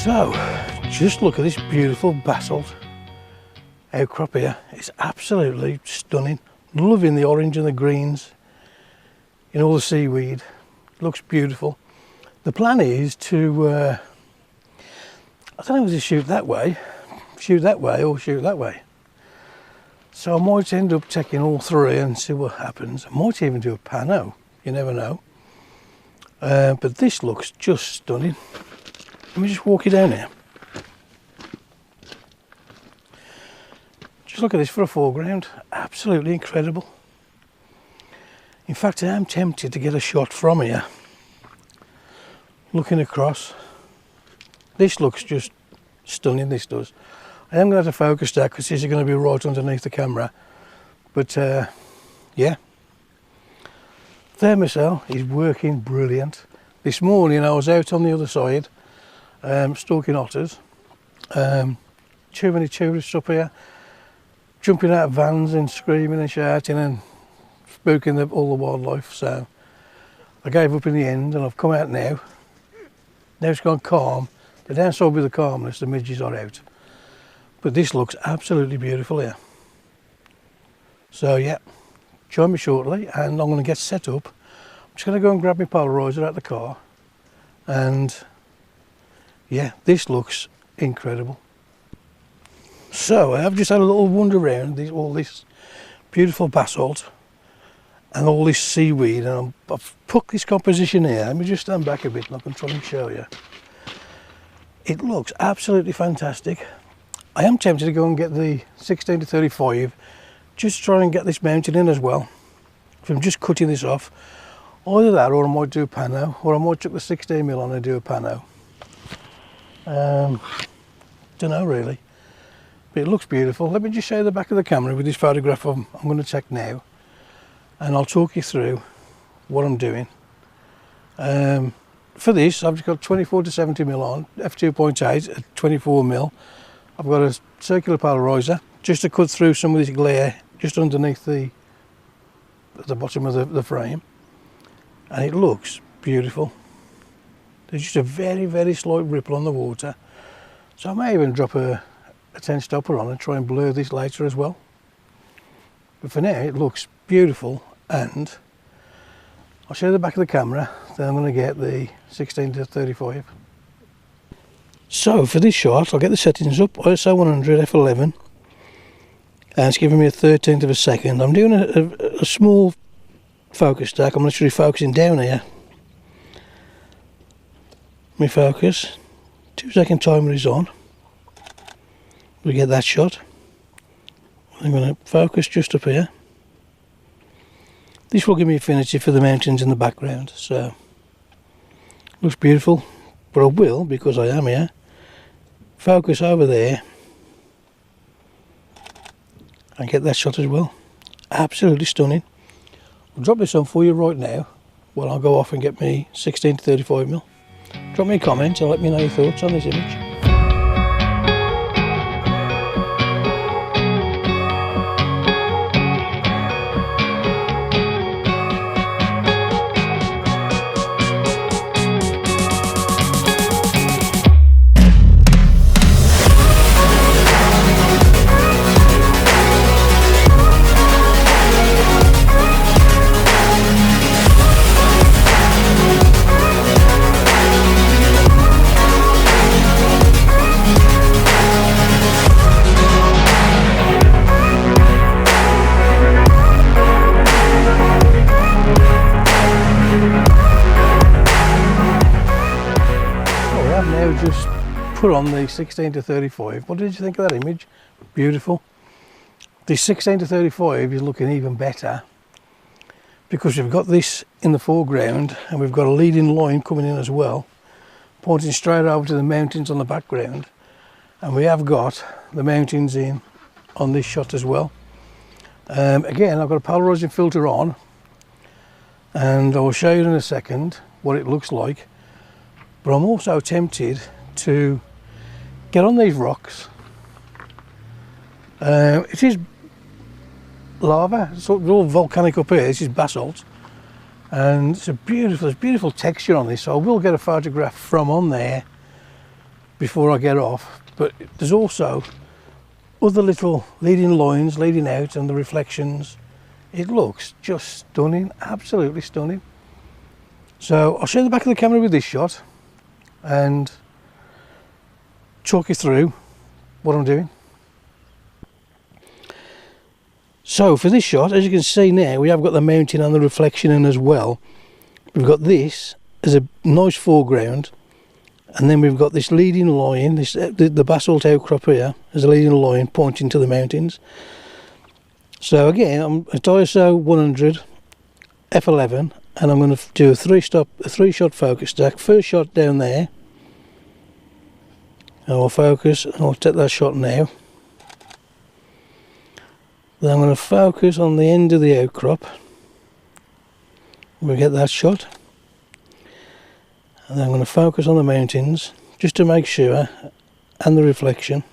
So, just look at this beautiful basalt outcrop here. It's absolutely stunning. Loving the orange and the greens in all the seaweed. Looks beautiful. The plan is to, I don't know, whether to shoot that way or shoot that way. So I might end up taking all three and see what happens. I might even do a pano, you never know. But this looks just stunning. Let me just walk you down here. Just look at this for a foreground. Absolutely incredible. In fact, I am tempted to get a shot from here, looking across. This looks just stunning, this does. I am going to have to focus that because this is going to be right underneath the camera. But yeah, thermocell is working brilliant. This morning I was out on the other side, stalking otters. Too many tourists up here, jumping out of vans and screaming and shouting and spooking all the wildlife. So I gave up in the end and I've come out now. Now it's gone calm. The downside with the calmness, the midges are out. But this looks absolutely beautiful here. So yeah, join me shortly and I'm going to get set up. I'm just going to go and grab my polarizer out of the car. And yeah, this looks incredible. So I have just had a little wander around all this beautiful basalt and all this seaweed, and I've put this composition here. Let me just stand back a bit and I can try and show you. It looks absolutely fantastic. I am tempted to go and get the 16 to 35, just try and get this mounted in as well. So I'm just cutting this off. Either that, or I might do a pano, or I might chuck the 16mm on and do a pano. Don't know really, but it looks beautiful. Let me just show you the back of the camera with this photograph I'm going to take now, and I'll talk you through what I'm doing. For this, I've got 24 to 70mm on, f2.8 at 24mm. I've got a circular polarizer just to cut through some of this glare just underneath the bottom of the frame, and it looks beautiful. There's just a very, very slight ripple on the water, so I may even drop a 10 stopper on and try and blur this later as well. But for now it looks beautiful, and I'll show you the back of the camera, then I'm going to get the 16 to 35. So for this shot I'll get the settings up, ISO 100 f11, and it's giving me a 13th of a second. I'm doing a small focus stack. I'm literally focusing down here. My focus, 2-second timer is on. We get that shot. I'm going to focus just up here. This will give me affinity for the mountains in the background, so looks beautiful. But I will, because I am here, focus over there and get that shot as well. Absolutely stunning. I'll drop this on for you right now while I'll go off and get me 16 to 35mm. Drop me a comment and let me know your thoughts on this image. Just put on the 16 to 35. What did you think of that image? Beautiful. The 16 to 35 is looking even better because we've got this in the foreground and we've got a leading line coming in as well, pointing straight over to the mountains on the background, and we have got the mountains in on this shot as well. Again, I've got a polarizing filter on, and I will show you in a second what it looks like. But I'm also tempted to get on these rocks. It is lava, it's all volcanic up here. This is basalt, and it's a beautiful texture on this. So I will get a photograph from on there before I get off. But there's also other little leading lines leading out and the reflections. It looks just stunning, absolutely stunning. So I'll show the back of the camera with this shot and talk you through what I'm doing. So for this shot, as you can see now, we have got the mountain and the reflection in as well. We've got this as a nice foreground, and then we've got this leading line, the basalt outcrop here as a leading line pointing to the mountains. So again, I'm at ISO 100 f11, and I'm going to do a three shot focus stack. First shot down there, and I'll focus, and I'll take that shot now. Then I'm going to focus on the end of the outcrop. We'll get that shot. And then I'm going to focus on the mountains just to make sure, and the reflection.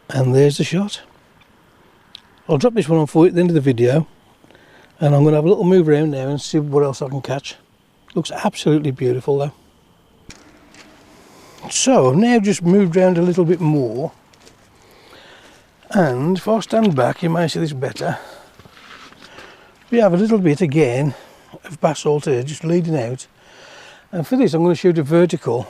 And there's the shot. I'll drop this one on for you at the end of the video, and I'm going to have a little move around now and see what else I can catch. Looks absolutely beautiful though. So I've now just moved around a little bit more, and if I stand back you may see this better. We have a little bit again of basalt here just leading out, and for this I'm going to shoot a vertical.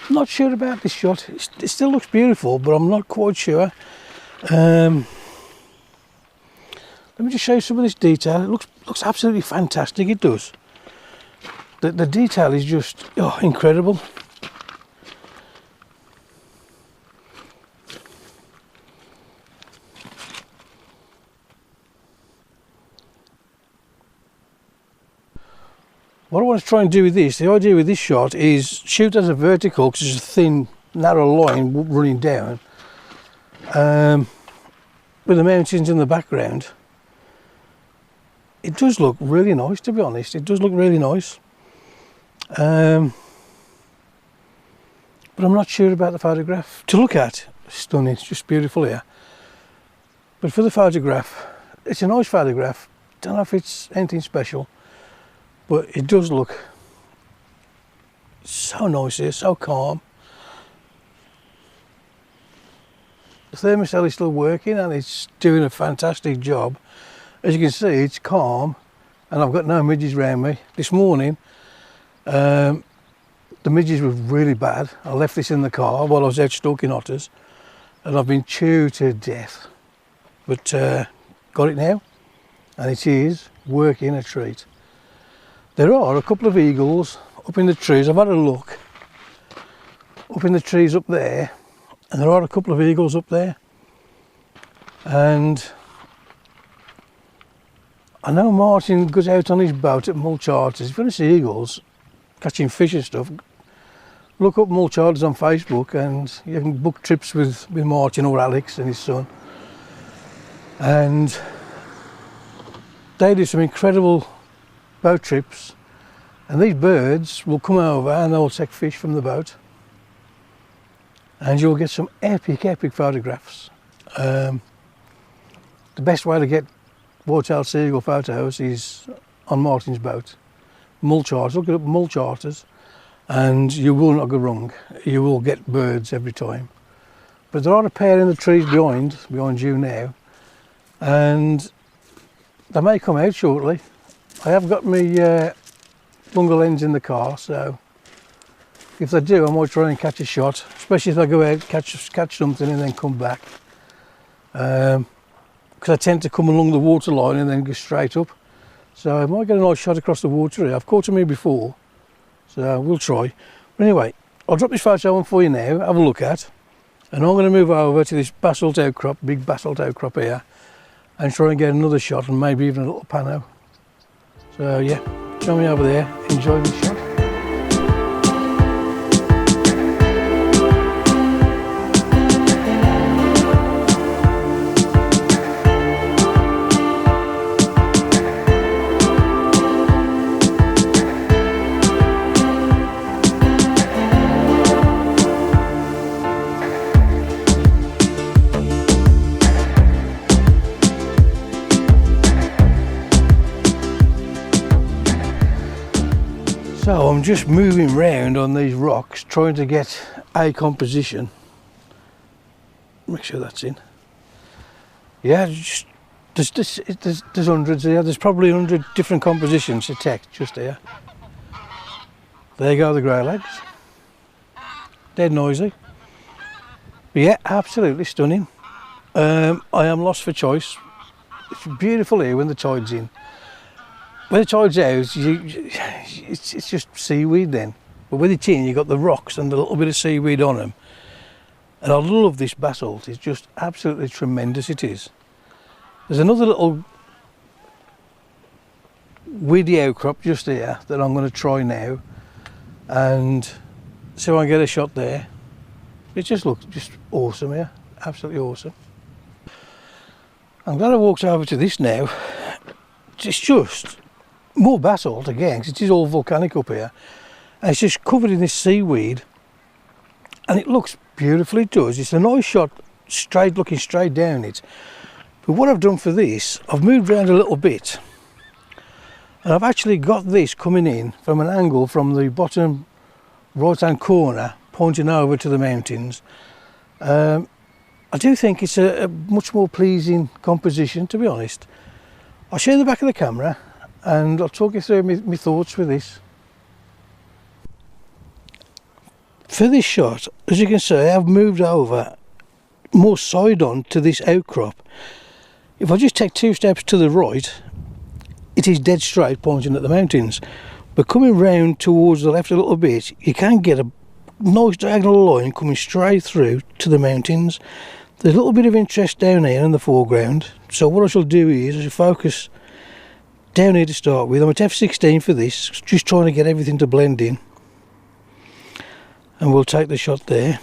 I'm not sure about this shot. It still looks beautiful, but I'm not quite sure. Let me just show you some of this detail. It looks absolutely fantastic. It does. The detail is just incredible. What I want to try and do with this, the idea with this shot is shoot as a vertical because it's a thin, narrow line running down, with the mountains in the background. It does look really nice, to be honest. It does look really nice. But I'm not sure about the photograph. To look at, stunning, it's just beautiful here. But for the photograph, it's a nice photograph. Don't know if it's anything special, but it does look so nice here, so calm. The thermostat is still working and it's doing a fantastic job. As you can see, it's calm and I've got no midges around me. This morning, the midges were really bad. I left this in the car while I was out stalking otters and I've been chewed to death. But got it now, and it is working a treat. There are a couple of eagles up in the trees. I've had a look up in the trees up there, and there are a couple of eagles up there. And I know Martin goes out on his boat at Mull Charters. If you want to see eagles catching fish and stuff, look up Mull Charters on Facebook and you can book trips with Martin or Alex and his son. And they do some incredible boat trips, and these birds will come over and they'll take fish from the boat, and you'll get some epic photographs. The best way to get white-tailed seagull photos is on Martin's boat, Mull Charters. Look at Mull Charters and you will not go wrong. You will get birds every time. But there are a pair in the trees behind you now, and they may come out shortly. I have got my longer lens in the car, so if they do I might try and catch a shot, especially if I go out, catch something and then come back. Because I tend to come along the water line and then go straight up. So I might get a nice shot across the water here. I've caught them here before, so we'll try. But anyway, I'll drop this photo on for you now, have a look at, and I'm going to move over to this basalt outcrop, big basalt outcrop here, and try and get another shot and maybe even a little pano. So yeah, join me over there, enjoy this shot. So I'm just moving round on these rocks trying to get a composition. Make sure that's in. Yeah, just, there's hundreds here. There's probably 100 different compositions to take just here. There you go, the grey legs. Dead noisy. But yeah, absolutely stunning. I am lost for choice. It's beautiful here when the tide's in. When the tide's out, it's just seaweed then. But with it's in, you've got the rocks and a little bit of seaweed on them. And I love this basalt. It's just absolutely tremendous, it is. There's another little weedy outcrop just here that I'm going to try now. And see if I can get a shot there. It just looks just awesome here. Absolutely awesome. I'm glad I walked over to this now. It's just more basalt again, because it is all volcanic up here. And it's just covered in this seaweed. And it looks beautiful, it does. It's a nice shot, straight, looking straight down it. But what I've done for this, I've moved around a little bit. And I've actually got this coming in from an angle from the bottom right-hand corner, pointing over to the mountains. I do think it's a much more pleasing composition, to be honest. I'll show you the back of the camera and I'll talk you through my thoughts with this. For this shot, as you can see, I've moved over more side on to this outcrop. If I just take 2 steps to the right, it is dead straight pointing at the mountains. But coming round towards the left a little bit, you can get a nice diagonal line coming straight through to the mountains. There's a little bit of interest down here in the foreground, so what I shall do is I shall focus down here to start with. I'm at f16 for this, just trying to get everything to blend in. And we'll take the shot there.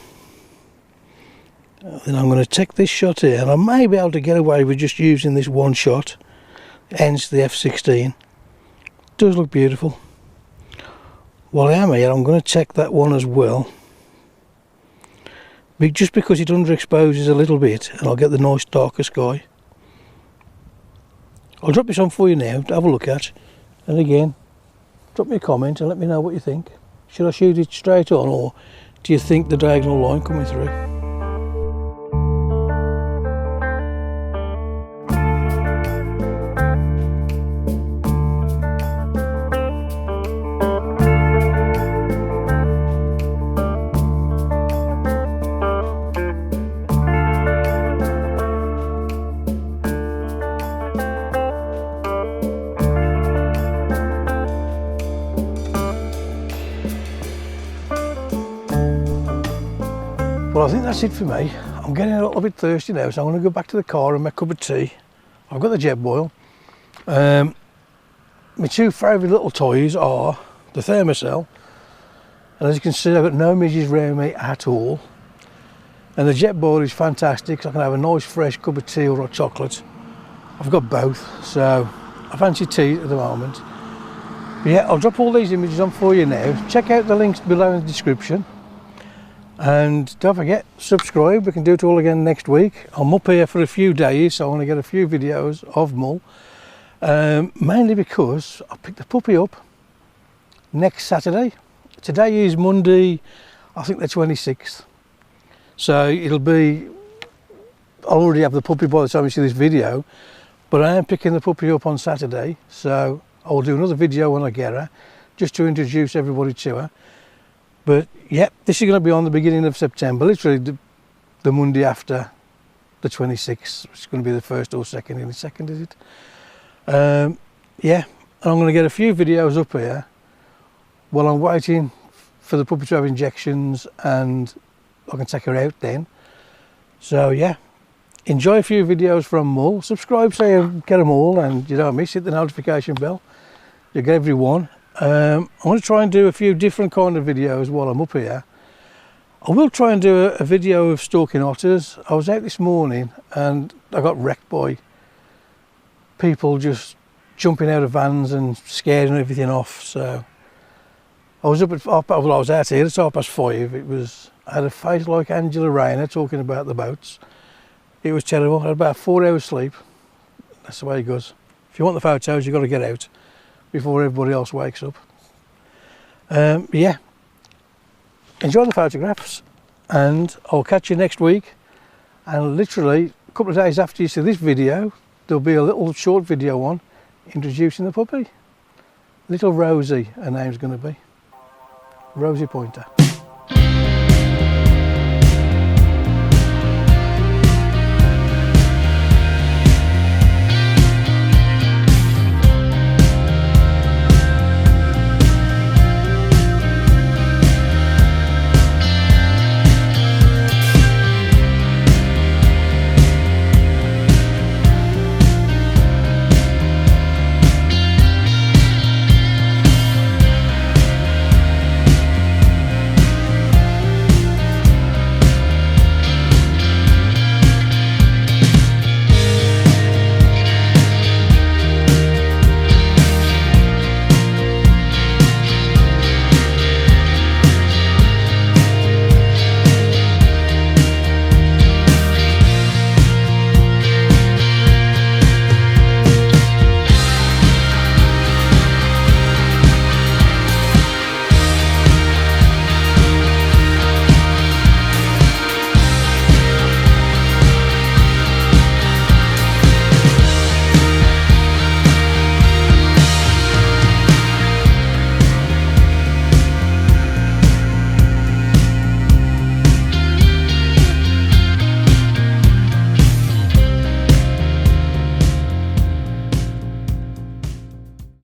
Then I'm going to take this shot here, and I may be able to get away with just using this one shot, hence the f16. It does look beautiful. While I am here, I'm going to take that one as well. Just because it underexposes a little bit and I'll get the nice darker sky. I'll drop this on for you now to have a look at, and again drop me a comment and let me know what you think. Should I shoot it straight on, or do you think the diagonal line coming through? Well, I think that's it for me. I'm getting a little bit thirsty now, so I'm going to go back to the car and make a cup of tea. I've got the jet boil. My 2 favourite little toys are the thermocell, and as you can see, I've got no midges around me at all. And the jet boil is fantastic, so I can have a nice fresh cup of tea or hot chocolate. I've got both, so I fancy tea at the moment. But yeah, I'll drop all these images on for you now. Check out the links below in the description. And don't forget, subscribe. We can do it all again next week. I'm up here for a few days, so I want to get a few videos of Mull. Mainly because I picked the puppy up next Saturday. Today is Monday, I think the 26th. So it'll be, I'll already have the puppy by the time you see this video, but I am picking the puppy up on Saturday. So I'll do another video when I get her, just to introduce everybody to her. But yeah, this is going to be on the beginning of September, literally the Monday after the 26th. It's going to be the 1st or 2nd, in the 2nd, is it? Yeah, and I'm going to get a few videos up here while I'm waiting for the puppy to have injections, and I can take her out then. So yeah, enjoy a few videos from Mull. Subscribe so you get them all, and you don't miss, hit the notification bell. You get every one. I'm going to try and do a few different kind of videos while I'm up here. I will try and do a video of stalking otters. I was out this morning and I got wrecked by people just jumping out of vans and scaring everything off. So I was up at, well, I was out here at 5:30. I had a face like Angela Rayner talking about the boats. It was terrible. I had about 4 hours sleep. That's the way it goes. If you want the photos, you've got to get out before everybody else wakes up. Yeah, enjoy the photographs, and I'll catch you next week. And literally a couple of days after you see this video, there'll be a little short video on introducing the puppy. Little Rosie, her name's going to be. Rosie Pointer.